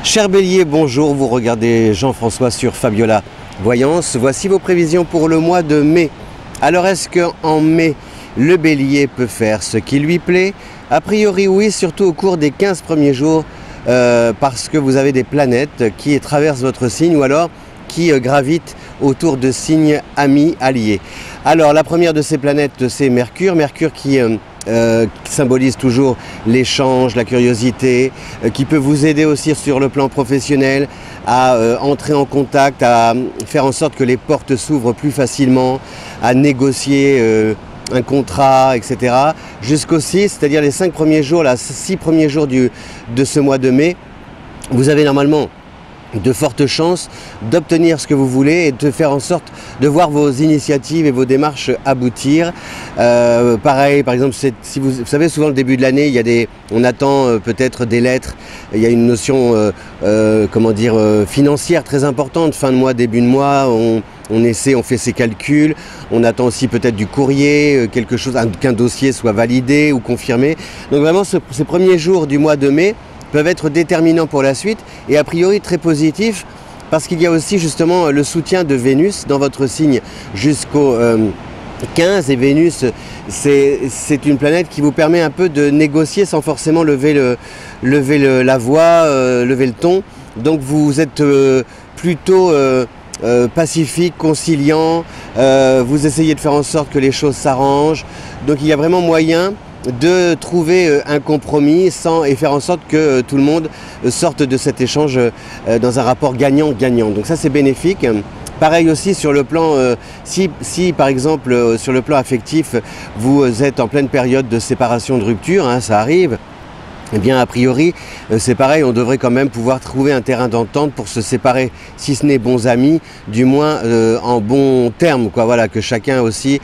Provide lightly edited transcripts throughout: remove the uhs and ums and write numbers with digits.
Cher Bélier, bonjour, vous regardez Jean-François sur Fabiola Voyance. Voici vos prévisions pour le mois de mai. Alors est-ce qu'en mai, le Bélier peut faire ce qui lui plaît? A priori oui, surtout au cours des 15 premiers jours, parce que vous avez des planètes qui traversent votre signe ou alors qui gravitent autour de signes amis, alliés. Alors la première de ces planètes, c'est Mercure. Mercure qui symbolise toujours l'échange, la curiosité, qui peut vous aider aussi sur le plan professionnel à entrer en contact, à faire en sorte que les portes s'ouvrent plus facilement, à négocier un contrat, etc. Jusqu'au 6, c'est-à-dire les 5 premiers jours, les 6 premiers jours de ce mois de mai, vous avez normalement de fortes chances d'obtenir ce que vous voulez et de faire en sorte de voir vos initiatives et vos démarches aboutir. Pareil, par exemple, si vous savez, souvent le début de l'année, on attend peut-être des lettres, il y a une notion financière très importante, fin de mois, début de mois, on fait ses calculs, on attend aussi peut-être du courrier, quelque chose, qu'un dossier soit validé ou confirmé. Donc vraiment, ces premiers jours du mois de mai peuvent être déterminants pour la suite et a priori très positifs parce qu'il y a aussi justement le soutien de Vénus dans votre signe jusqu'au 15 et Vénus c'est une planète qui vous permet un peu de négocier sans forcément lever la voix, lever le ton. Donc vous êtes plutôt pacifique, conciliant, vous essayez de faire en sorte que les choses s'arrangent. Donc il y a vraiment moyen de trouver un compromis et faire en sorte que tout le monde sorte de cet échange dans un rapport gagnant-gagnant. Donc ça c'est bénéfique. Pareil aussi sur le plan, si par exemple sur le plan affectif, vous êtes en pleine période de séparation, de rupture, hein, ça arrive. Eh bien, a priori, c'est pareil, on devrait quand même pouvoir trouver un terrain d'entente pour se séparer, si ce n'est bons amis, du moins en bons termes, quoi. Voilà, que chacun aussi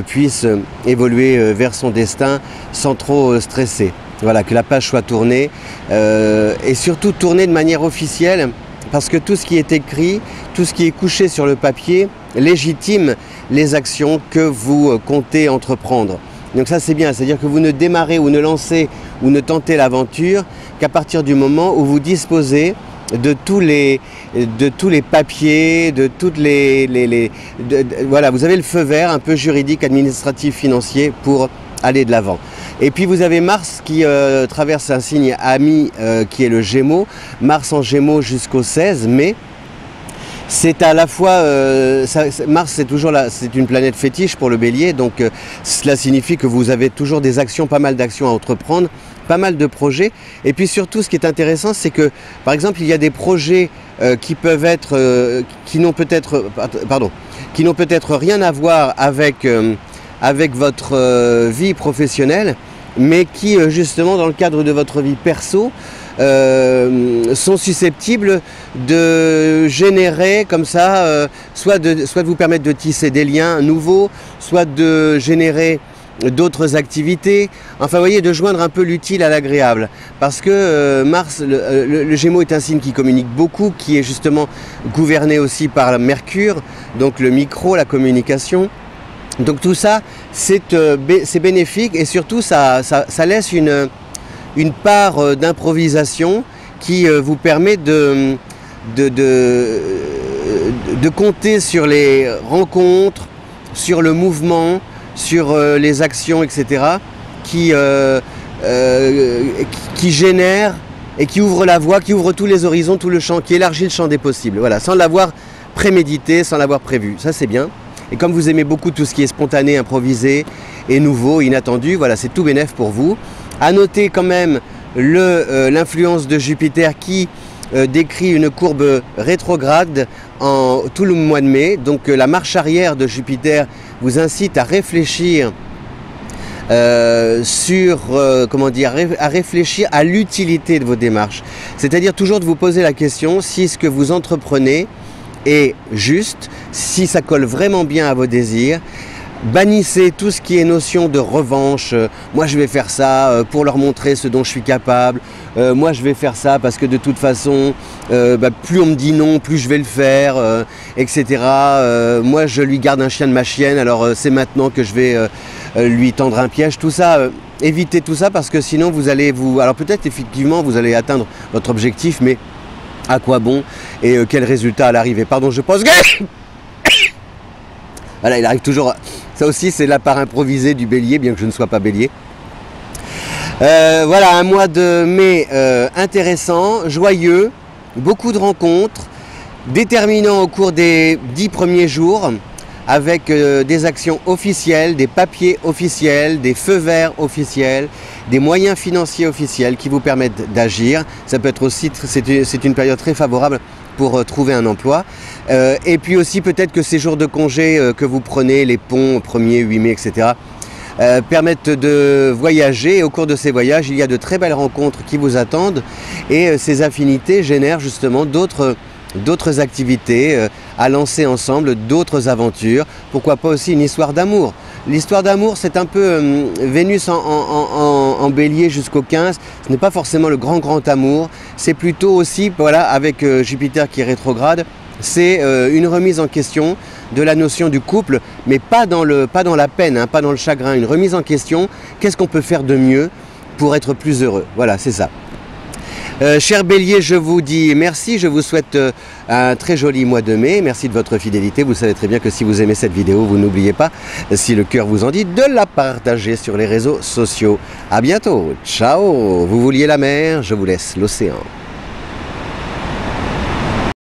puisse évoluer vers son destin sans trop stresser. Voilà, que la page soit tournée et surtout tournée de manière officielle, parce que tout ce qui est écrit, tout ce qui est couché sur le papier, légitime les actions que vous comptez entreprendre. Donc ça c'est bien, c'est-à-dire que vous ne démarrez ou ne lancez ou ne tentez l'aventure qu'à partir du moment où vous disposez de tous les papiers, de toutes voilà, vous avez le feu vert un peu juridique, administratif, financier pour aller de l'avant. Et puis vous avez Mars qui traverse un signe ami qui est le Gémeaux, Mars en Gémeaux jusqu'au 16 mai. C'est à la fois, Mars c'est une planète fétiche pour le Bélier, donc cela signifie que vous avez toujours des actions, pas mal d'actions à entreprendre, pas mal de projets. Et puis surtout ce qui est intéressant, c'est que par exemple il y a des projets qui peuvent être, qui n'ont peut-être rien à voir avec votre vie professionnelle, mais qui justement dans le cadre de votre vie perso sont susceptibles de générer comme ça, soit de vous permettre de tisser des liens nouveaux, soit de générer d'autres activités, enfin vous voyez, de joindre un peu l'utile à l'agréable, parce que Mars, le Gémeaux est un signe qui communique beaucoup, qui est justement gouverné aussi par Mercure, donc le micro, la communication. Donc tout ça c'est bénéfique et surtout ça laisse une part d'improvisation qui vous permet de compter sur les rencontres, sur le mouvement, sur les actions, etc. qui génèrent et qui ouvrent la voie, qui ouvrent tous les horizons, tout le champ, qui élargit le champ des possibles. Voilà, sans l'avoir prémédité, sans l'avoir prévu. Ça c'est bien. Et comme vous aimez beaucoup tout ce qui est spontané, improvisé et nouveau, inattendu, voilà, c'est tout bénef pour vous. À noter quand même l'influence de Jupiter qui décrit une courbe rétrograde tout le mois de mai. Donc la marche arrière de Jupiter vous incite à réfléchir à réfléchir à l'utilité de vos démarches. C'est-à-dire toujours de vous poser la question si ce que vous entreprenez est juste, si ça colle vraiment bien à vos désirs. Bannissez tout ce qui est notion de revanche. Moi je vais faire ça pour leur montrer ce dont je suis capable. Moi je vais faire ça parce que de toute façon, plus on me dit non, plus je vais le faire, etc. Moi je lui garde un chien de ma chienne, alors c'est maintenant que je vais lui tendre un piège. Tout ça, évitez tout ça parce que sinon vous allez alors peut-être effectivement vous allez atteindre votre objectif, mais À quoi bon et quel résultat à l'arrivée. Pardon, je pense que... Voilà, il arrive toujours... Ça aussi, c'est la part improvisée du bélier, bien que je ne sois pas bélier. Voilà, un mois de mai intéressant, joyeux, beaucoup de rencontres, déterminant au cours des 10 premiers jours, avec des actions officielles, des papiers officiels, des feux verts officiels, des moyens financiers officiels qui vous permettent d'agir. Ça peut être aussi, c'est une période très favorable pour trouver un emploi. Et puis aussi peut-être que ces jours de congé que vous prenez, les ponts 1er, 8 mai, etc., permettent de voyager. Et au cours de ces voyages, il y a de très belles rencontres qui vous attendent. Et ces affinités génèrent justement d'autres activités à lancer ensemble, d'autres aventures. Pourquoi pas aussi une histoire d'amour. L'histoire d'amour, c'est un peu Vénus en bélier jusqu'au 15. Ce n'est pas forcément le grand amour. C'est plutôt aussi, voilà, avec Jupiter qui est rétrograde, c'est une remise en question de la notion du couple, mais pas dans la peine, hein, pas dans le chagrin. Une remise en question, qu'est-ce qu'on peut faire de mieux pour être plus heureux? Voilà, c'est ça. Cher Bélier, je vous dis merci, je vous souhaite un très joli mois de mai, merci de votre fidélité. Vous savez très bien que si vous aimez cette vidéo, vous n'oubliez pas, si le cœur vous en dit, de la partager sur les réseaux sociaux. À bientôt, ciao. Vous vouliez la mer, je vous laisse l'océan.